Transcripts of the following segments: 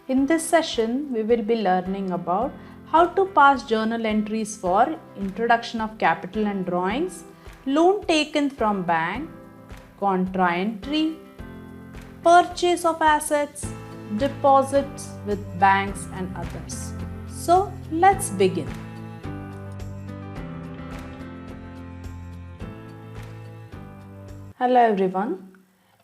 In this session, we will be learning about how to pass journal entries for introduction of capital and drawings, loan taken from bank, contra entry, purchase of assets, deposits with banks and others. So, let's begin. Hello everyone.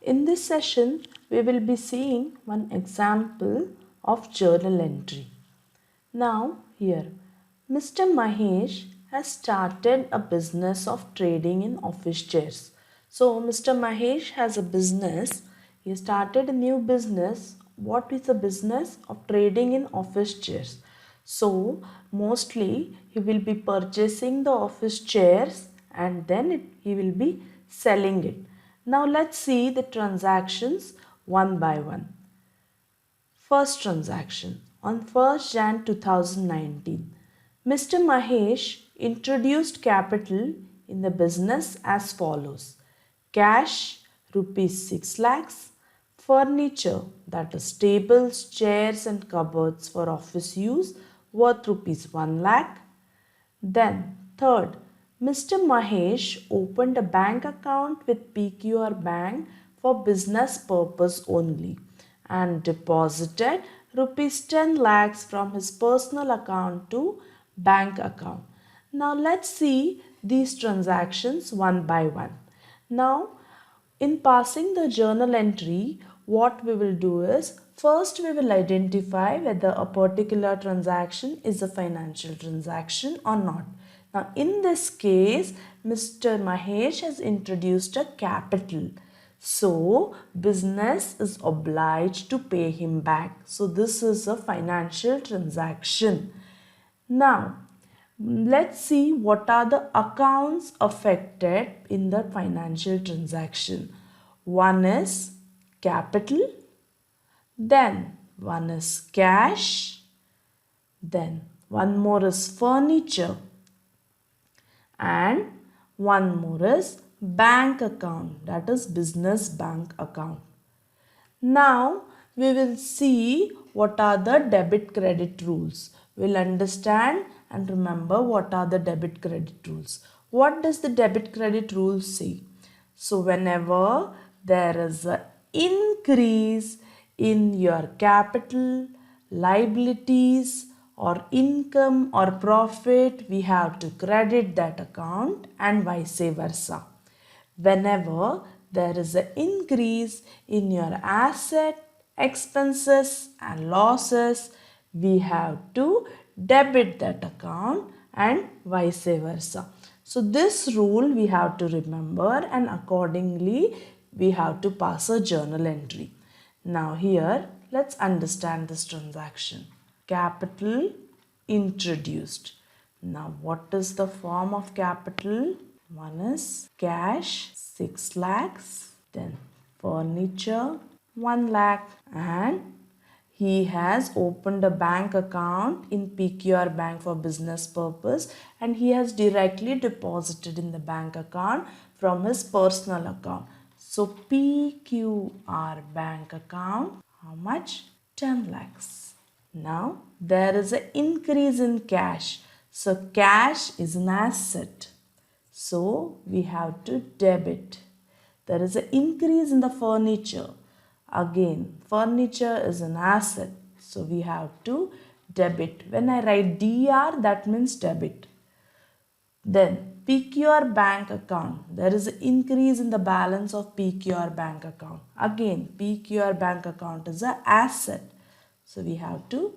In this session, we will be seeing one example of journal entry. Now, here, Mr. Mahesh has started a business of trading in office chairs. So, Mr. Mahesh has a business. He started a new business. What is the business of trading in office chairs? So, mostly he will be purchasing the office chairs and then he will be selling it. Now, let's see the transactions one by one. First transaction on 1st Jan 2019. Mr. Mahesh introduced capital in the business as follows. Cash rupees 6 lakhs, furniture that is tables, chairs and cupboards for office use worth rupees 1 lakh. Then third, Mr. Mahesh opened a bank account with PQR Bank for business purpose only and deposited rupees 10 lakhs from his personal account to bank account. Now let's see these transactions one by one. Now in passing the journal entry, what we will do is first we will identify whether a particular transaction is a financial transaction or not. Now in this case, Mr. Mahesh has introduced a capital. So business is obliged to pay him back. So this is a financial transaction. Now let's see what are the accounts affected in the financial transaction. One is capital, then one is cash, then one more is furniture, and one more is bank account, that is business bank account. Now we will see what are the debit credit rules. We'll understand and remember what are the debit credit rules. What does the debit credit rule say? So whenever there is an increase in your capital, liabilities or income or profit, we have to credit that account and vice versa. Whenever there is an increase in your asset, expenses and losses, we have to debit that account and vice versa. So this rule we have to remember and accordingly we have to pass a journal entry. Now here let's understand this transaction. Capital introduced. Now what is the form of capital? One is cash 6 lakhs, then furniture 1 lakh, and he has opened a bank account in PQR Bank for business purpose and he has directly deposited in the bank account from his personal account. So PQR Bank account, how much? 10 lakhs. Now there is an increase in cash. So cash is an asset. So we have to debit. There is an increase in the furniture. Again, furniture is an asset. So we have to debit. When I write DR, that means debit. Then PQR bank account. There is an increase in the balance of PQR bank account. Again, PQR bank account is an asset. So we have to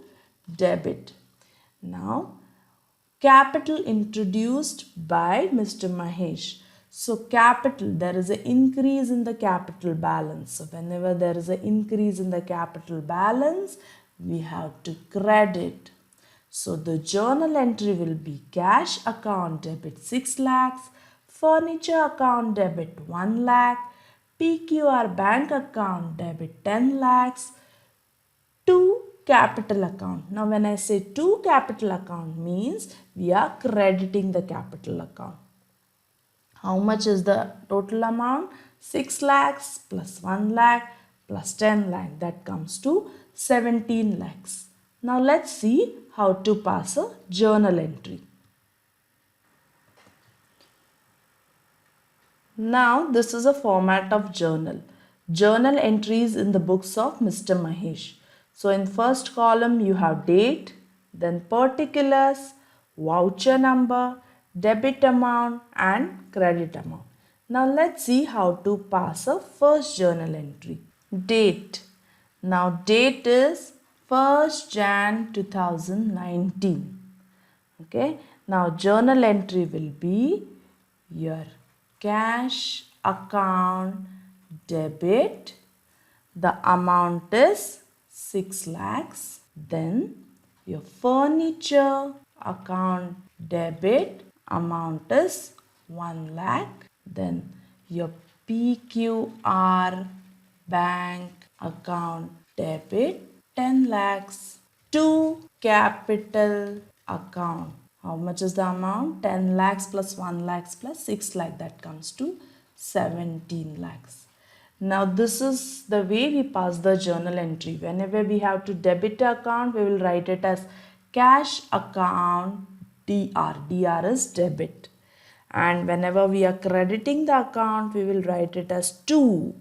debit. Now, capital introduced by Mr. Mahesh. So capital, there is an increase in the capital balance. So whenever there is an increase in the capital balance, we have to credit. So the journal entry will be cash account debit 6 lakhs, furniture account debit 1 lakh, PQR bank account debit 10 lakhs, to capital account. Now when I say to capital account means we are crediting the capital account. How much is the total amount? 6 lakhs plus 1 lakh plus 10 lakh, that comes to 17 lakhs. Now let's see how to pass a journal entry. Now this is a format of journal. Journal entries in the books of Mr. Mahesh. So in first column you have date, then particulars, voucher number, debit amount and credit amount. Now let's see how to pass a first journal entry. Date. Now date is 1st Jan 2019. Okay. Now journal entry will be your cash account debit. The amount is 6 lakhs. Then your furniture account debit amount is 1 lakh. Then your PQR bank account debit 10 lakhs. To capital account. How much is the amount? 10 lakhs plus 1 lakhs plus 6 lakh, that comes to 17 lakhs. Now this is the way we pass the journal entry. Whenever we have to debit account, we will write it as cash account DR. DR is debit. And whenever we are crediting the account, we will write it as to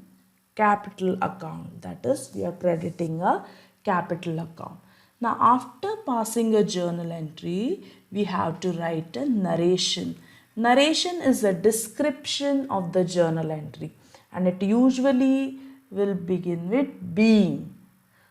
capital account. That is, we are crediting a capital account. Now after passing a journal entry, we have to write a narration. Narration is a description of the journal entry and it usually will begin with being.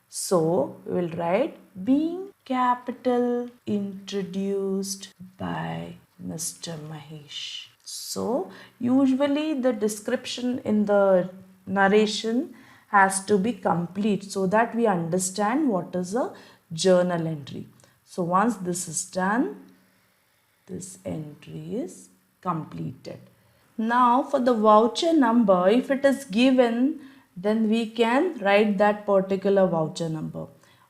So we will write being capital introduced by Mr. Mahesh. So usually the description in the narration has to be complete so that we understand what is a journal entry. So once this is done, this entry is completed. Now for the voucher number, if it is given, then we can write that particular voucher number.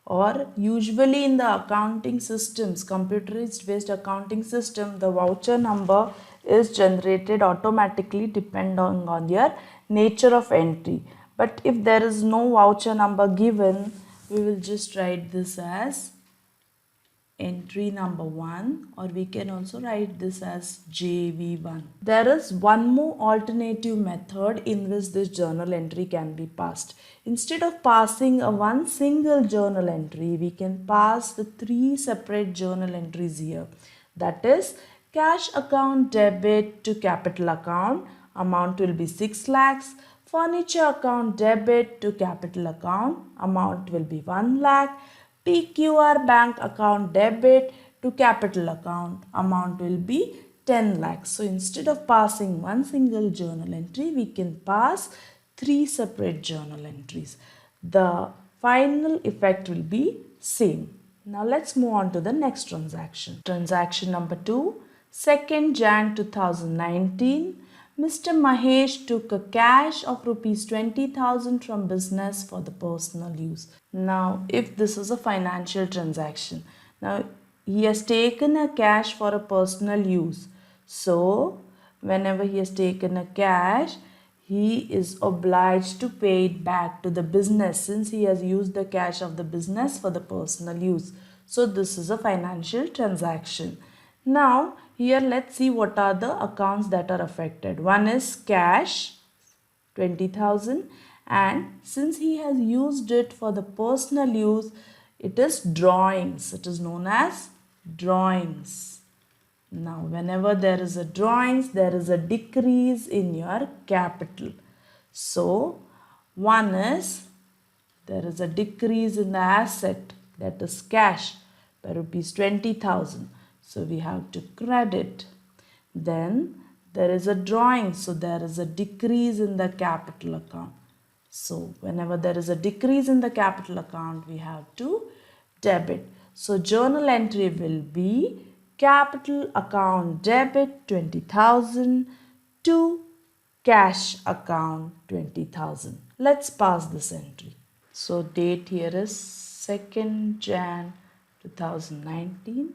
Or usually in the accounting systems, computerized based accounting system, the voucher number is generated automatically depending on your nature of entry. But if there is no voucher number given, we will just write this as entry number 1, or we can also write this as JV1. There is one more alternative method in which this journal entry can be passed. Instead of passing a one single journal entry, we can pass the 3 separate journal entries here. That is, cash account debit to capital account, amount will be 6 lakhs. Furniture account debit to capital account, amount will be 1 lakh. PQR bank account debit to capital account, amount will be 10 lakhs. So instead of passing one single journal entry, we can pass 3 separate journal entries. The final effect will be same. Now let's move on to the next transaction. Transaction number 2, 2nd Jan 2019. Mr. Mahesh took a cash of rupees 20,000 from business for the personal use. Now, if this is a financial transaction, now he has taken a cash for a personal use. So, whenever he has taken a cash, he is obliged to pay it back to the business since he has used the cash of the business for the personal use. So, this is a financial transaction. Now, here let's see what are the accounts that are affected. One is cash, 20,000, and since he has used it for the personal use, it is drawings. It is known as drawings. Now, whenever there is a drawings, there is a decrease in your capital. So, one is there is a decrease in the asset, that is cash, by rupees 20,000. So we have to credit. Then there is a drawing. So there is a decrease in the capital account. So whenever there is a decrease in the capital account, we have to debit. So journal entry will be capital account debit 20,000 to cash account 20,000. Let's pass this entry. So date here is 2nd Jan 2019.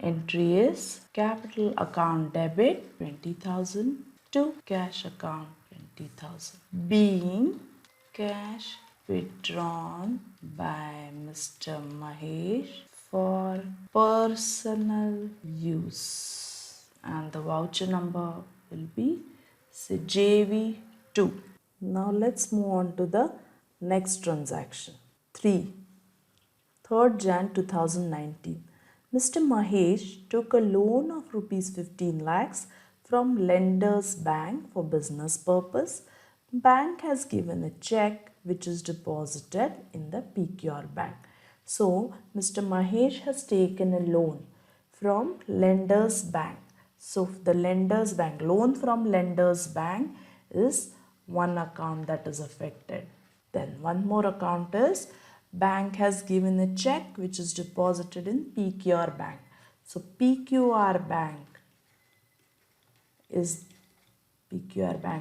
Entry is capital account debit 20,000 to cash account 20,000. Being cash withdrawn by Mr. Mahesh for personal use, and the voucher number will be JV2. Now let's move on to the next transaction. 3. 3rd Jan 2019. Mr. Mahesh took a loan of rupees 15 lakhs from Lenders Bank for business purpose. Bank has given a check which is deposited in the PQR bank. So, Mr. Mahesh has taken a loan from Lenders Bank. So, the Lenders Bank, loan from Lenders Bank is one account that is affected. Then one more account is bank has given a check which is deposited in PQR bank. So PQR bank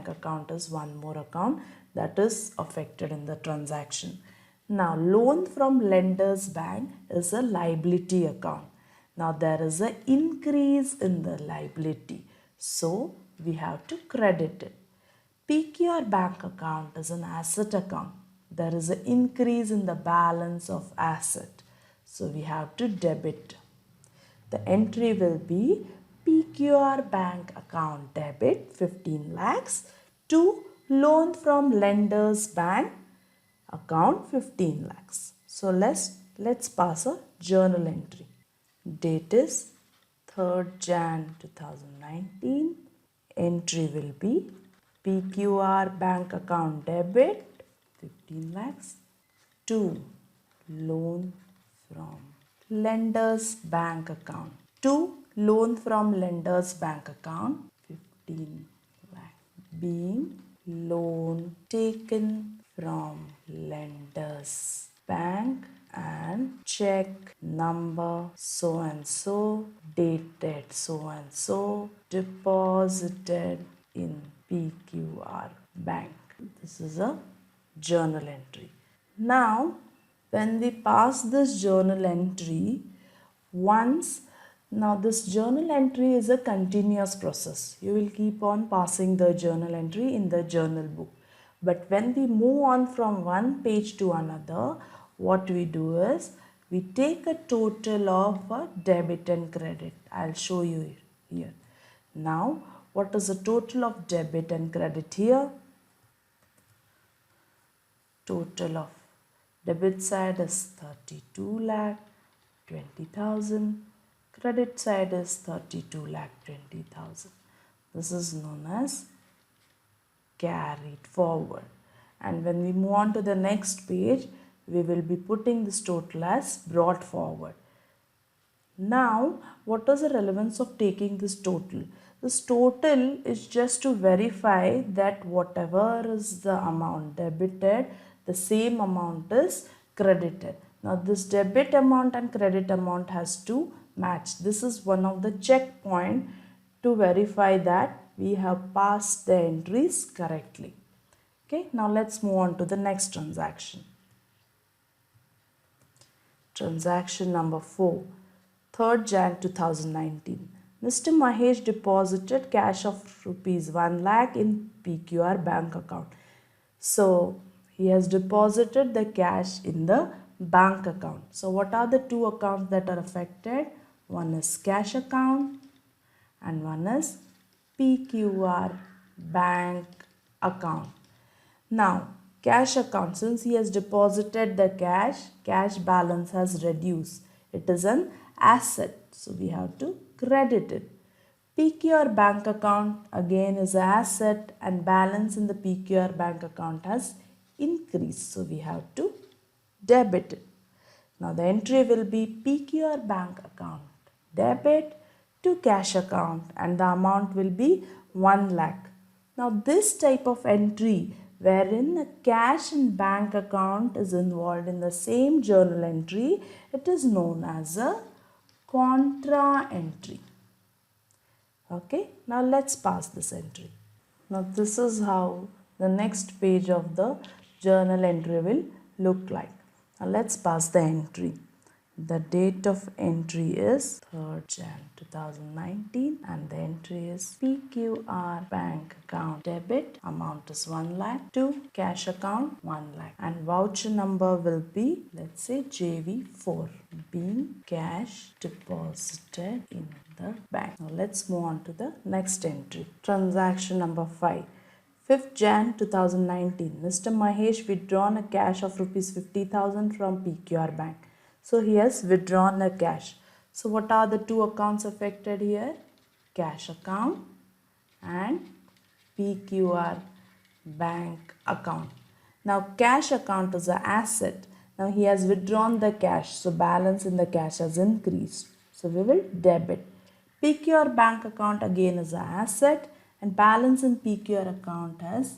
account is one more account that is affected in the transaction. Now loan from lenders bank is a liability account. Now there is an increase in the liability. So we have to credit it. PQR bank account is an asset account. There is an increase in the balance of asset. So we have to debit. The entry will be PQR bank account debit 15 lakhs to loan from lenders bank account 15 lakhs. So let's pass a journal entry. Date is 3rd Jan 2019. Entry will be PQR bank account debit 15 lakhs to loan from lenders bank account. To loan from lenders bank account 15 lakhs being loan taken from lenders bank and check number so and so, dated so and so, deposited in PQR bank. This is a journal entry. Now, when we pass this journal entry, now this journal entry is a continuous process. You will keep on passing the journal entry in the journal book. But when we move on from one page to another, what we do is we take a total of debit and credit. I'll show you here. Now, what is the total of debit and credit here? Total of debit side is 32 lakh 20,000. Credit side is 32 lakh 20,000. This is known as carried forward. And when we move on to the next page, we will be putting this total as brought forward. Now, what is the relevance of taking this total? This total is just to verify that whatever is the amount debited, the same amount is credited. Now, this debit amount and credit amount has to match. This is one of the checkpoint to verify that we have passed the entries correctly. Okay, now let's move on to the next transaction. Transaction number 4, 3rd Jan 2019. Mr. Mahesh deposited cash of rupees 1 lakh in PQR bank account. So, he has deposited the cash in the bank account. So, what are the two accounts that are affected? One is cash account and one is PQR bank account. Now, cash account, since he has deposited the cash balance has reduced. It is an asset, so we have to credit it. PQR bank account again is an asset and balance in the PQR bank account has increased, so we have to debit it. Now the entry will be PQR bank account debit to cash account and the amount will be 1 lakh. Now this type of entry wherein a cash and bank account is involved in the same journal entry, it is known as a contra entry. Okay, now let's pass this entry. Now this is how the next page of the journal entry will look like. Now let's pass the entry. The date of entry is 3rd Jan 2019 and the entry is PQR bank account debit. Amount is 1 lakh to cash account 1 lakh and voucher number will be, let's say, JV4, being cash deposited in the bank. Now let's move on to the next entry. Transaction number 5. 5th Jan 2019, Mr. Mahesh withdrawn a cash of rupees 50,000 from PQR bank. So he has withdrawn a cash. So what are the two accounts affected here? Cash account and PQR bank account. Now cash account is an asset. Now he has withdrawn the cash. So balance in the cash has increased. So we will debit. PQR bank account again is an asset and balance in PQR account has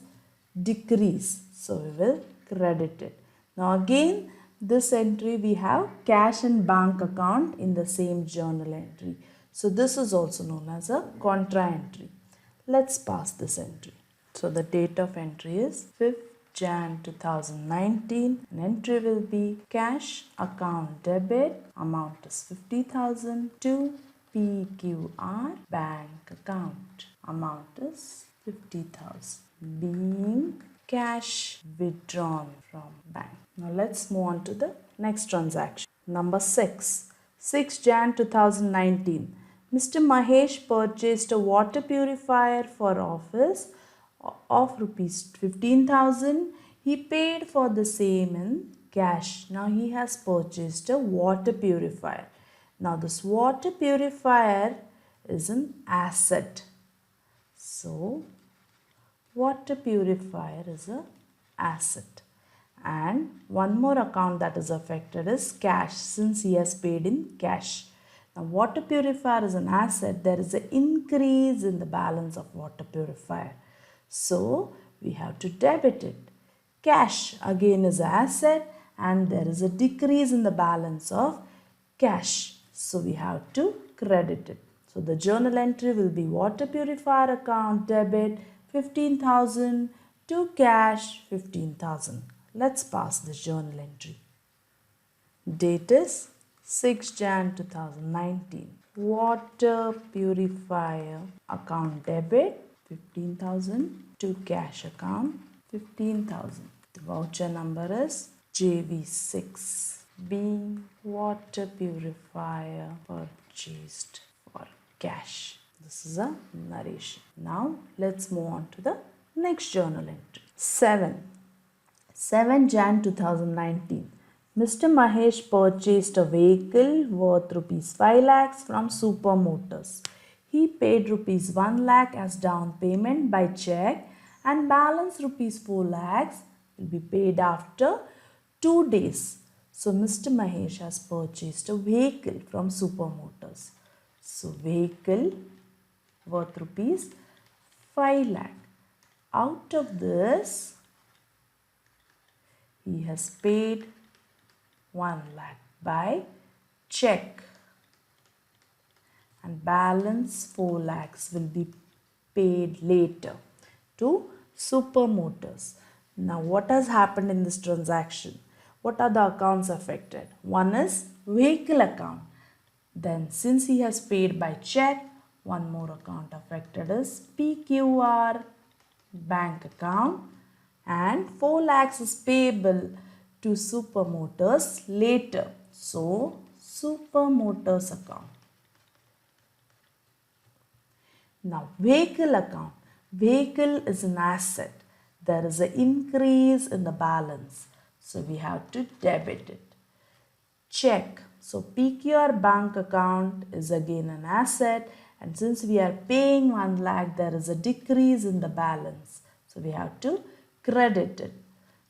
decreased. So we will credit it. Now again this entry we have cash and bank account in the same journal entry. So this is also known as a contra entry. Let's pass this entry. So the date of entry is 5th Jan 2019. An entry will be cash account debit. Amount is 50,000 to PQR bank account. Amount is 50,000 being cash withdrawn from bank. Now let's move on to the next transaction. Number 6. 6 Jan 2019. Mr. Mahesh purchased a water purifier for office of rupees 15,000. He paid for the same in cash. Now he has purchased a water purifier. Now this water purifier is an asset. So water purifier is an asset. And one more account that is affected is cash, since he has paid in cash. Now water purifier is an asset. There is an increase in the balance of water purifier. So we have to debit it. Cash again is an asset and there is a decrease in the balance of cash. So we have to credit it. So the journal entry will be water purifier account debit 15,000 to cash 15,000. Let's pass this journal entry. Date is 6 Jan 2019. Water purifier account debit 15,000 to cash account 15,000. The voucher number is JV6, being water purifier purchased for cash. This is a narration. Now let's move on to the next journal entry. 7 Jan 2019. Mr. Mahesh purchased a vehicle worth rupees 5 lakhs from Super Motors. He paid rupees 1 lakh as down payment by check and balance rupees 4 lakhs will be paid after 2 days. So Mr. Mahesh has purchased a vehicle from Super Motors. So vehicle worth rupees 5 lakh. Out of this, he has paid 1 lakh by check and balance 4 lakhs will be paid later to Super Motors. Now what has happened in this transaction? What are the accounts affected? One is vehicle account. Then since he has paid by check, one more account affected is PQR bank account and 4 lakhs is payable to Super Motors later. So Super Motors account. Now vehicle account. Vehicle is an asset. There is an increase in the balance. So we have to debit it. Check. So PQR bank account is again an asset, and since we are paying 1 lakh, there is a decrease in the balance. So we have to credit it.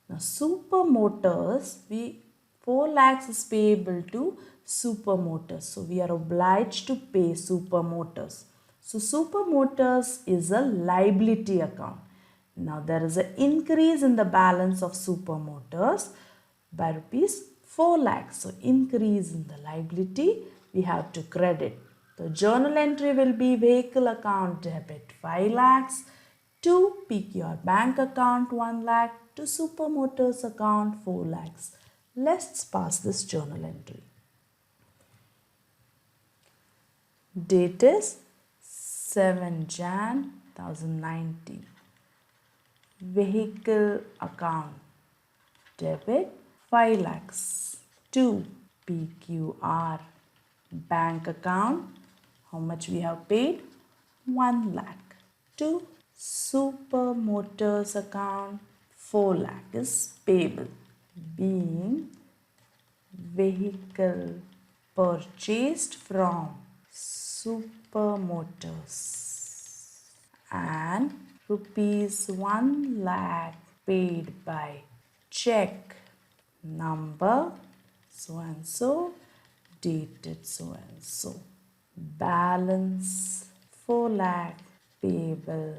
Now Super Motors, 4 lakhs is payable to Super Motors. So we are obliged to pay Super Motors. So Super Motors is a liability account. Now there is an increase in the balance of Super Motors by rupees 4 lakhs. So increase in the liability, we have to credit. The journal entry will be vehicle account debit 5 lakhs to PQR bank account 1 lakh to Super Motors account 4 lakhs. Let's pass this journal entry. Date is 7 Jan 2019. Vehicle account debit 5 lakhs. 2. PQR bank account. How much we have paid? 1 lakh. 2. Super Motors account 4 lakh is payable, being vehicle purchased from Super Motors and rupees 1 lakh paid by check number so and so, dated so and so. Balance 4 lakh payable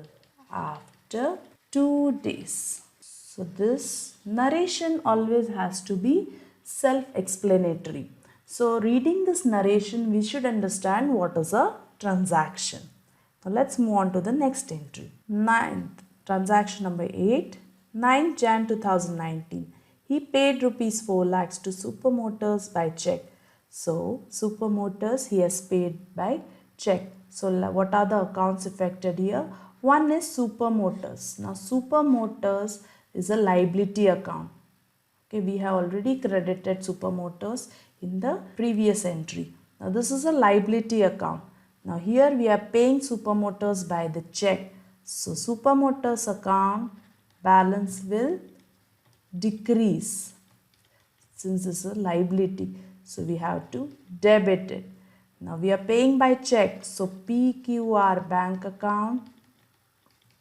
after 2 days. So this narration always has to be self-explanatory. So reading this narration, we should understand what is a transaction. Now let's move on to the next entry. Transaction number 8, 9 Jan 2019. He paid rupees 4 lakhs to Super Motors by check. So Super Motors he has paid by check. So what are the accounts affected here? One is Super Motors. Now Super Motors is a liability account. Okay, we have already credited Super Motors in the previous entry. Now this is a liability account. Now here we are paying Super Motors by the check. So Super Motors account balance will decrease since this is a liability. So we have to debit it. Now we are paying by check. So PQR bank account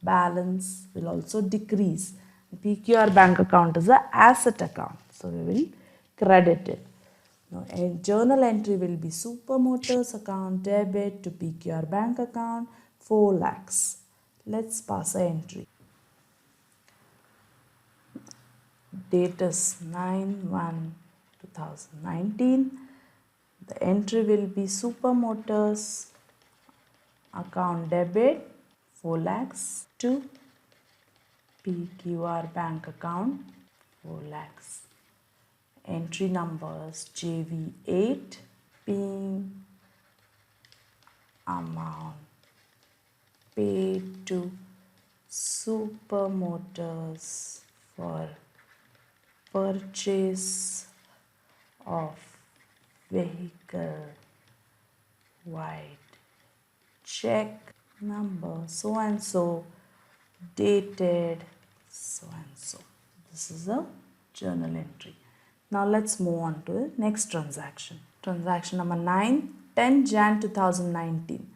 balance will also decrease. PQR bank account is an asset account. So we will credit it. Now a journal entry will be Super Motors account debit to PQR bank account 4 lakhs. Let's pass the entry. Date is 9/1/2019. The entry will be Super Motors account debit 4 lakhs to PQR bank account 4 lakhs. Entry numbers JV8 being amount paid to Super Motors for purchase of vehicle white check number so and so, dated so and so. This is a journal entry. Now let's move on to the next transaction. Transaction number 9, 10 Jan 2019.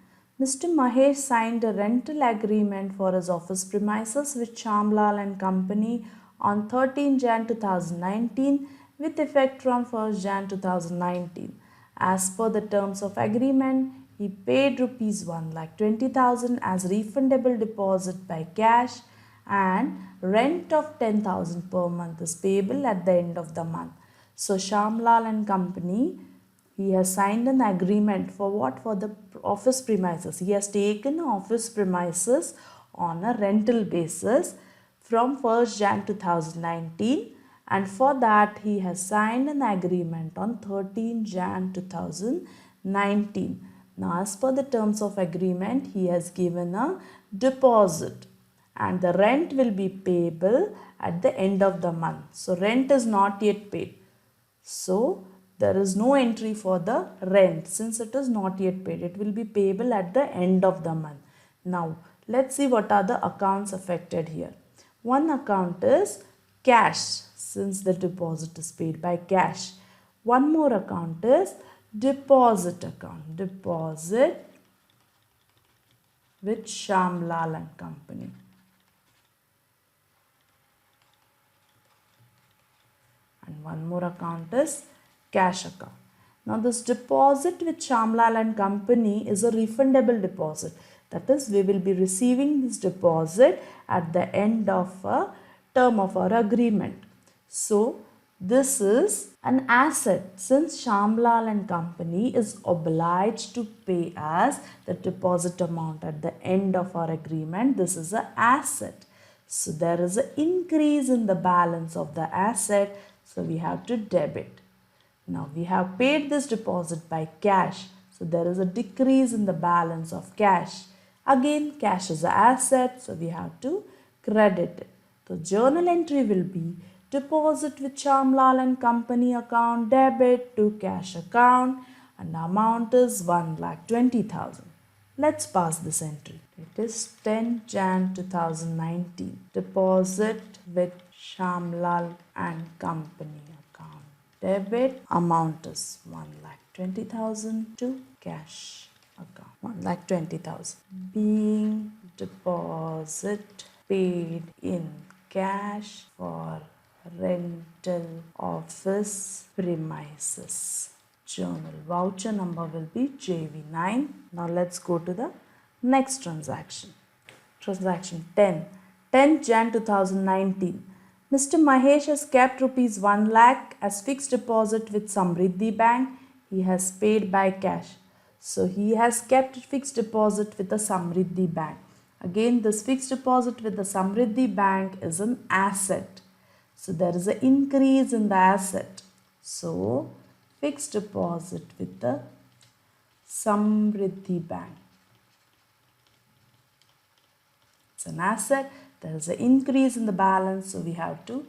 Mr. Mahesh signed a rental agreement for his office premises with Shamlal and Company on 13 Jan 2019 with effect from 1st Jan 2019. As per the terms of agreement, he paid rupees 1,20,000 as refundable deposit by cash and rent of 10,000 per month is payable at the end of the month. So Shamlal and Company, he has signed an agreement for what? For the office premises. He has taken office premises on a rental basis from 1st Jan 2019, and for that he has signed an agreement on 13 Jan 2019. Now as per the terms of agreement, he has given a deposit and the rent will be payable at the end of the month. So rent is not yet paid. So there is no entry for the rent since it is not yet paid. It will be payable at the end of the month. Now let's see what are the accounts affected here. One account is cash since the deposit is paid by cash. One more account is deposit account. Deposit with Shamlal and Company. And one more account is cash account. Now this deposit with Shamlal and Company is a refundable deposit. That is, we will be receiving this deposit at the end of a term of our agreement. So this is an asset since Shamlal and Company is obliged to pay us the deposit amount at the end of our agreement. This is an asset. So there is an increase in the balance of the asset. So we have to debit. Now we have paid this deposit by cash. So there is a decrease in the balance of cash. Again, cash is an asset, so we have to credit it. The journal entry will be deposit with Shamlal and Company account, debit to cash account, and the amount is 1,20,000. Let's pass this entry. It is 10 Jan 2019. Deposit with Shamlal and Company account. Debit amount is 1,20,000 to cash account. 1,20,000. Being deposit paid in cash for rental office premises. Journal voucher number will be JV9. Now let's go to the next transaction. Transaction 10. 10 Jan 2019. Mr. Mahesh has kept rupees 1 lakh as fixed deposit with Samriddhi Bank. He has paid by cash. So he has kept fixed deposit with the Samriddhi Bank. Again, this fixed deposit with the Samriddhi Bank is an asset. So there is an increase in the asset. So fixed deposit with the Samriddhi Bank. It's an asset. There is an increase in the balance, so we have to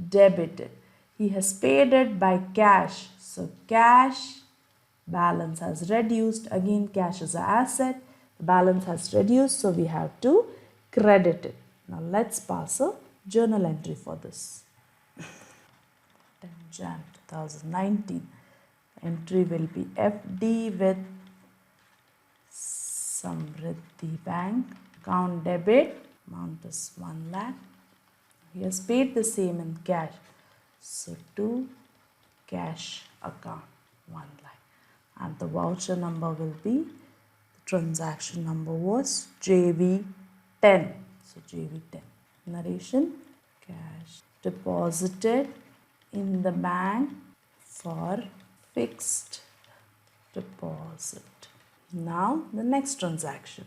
debit it. He has paid it by cash. So cash balance has reduced. Again, cash is an asset. The balance has reduced, so we have to credit it. Now let's pass a journal entry for this. 10 Jan 2019. Entry will be FD with Samriddhi Bank. Account debit. Amount is 1 lakh. He has paid the same in cash. So to cash account 1 lakh. And the voucher number will be, the transaction number was JV10. So JV10. Narration. Cash deposited in the bank for fixed deposit. Now the next transaction.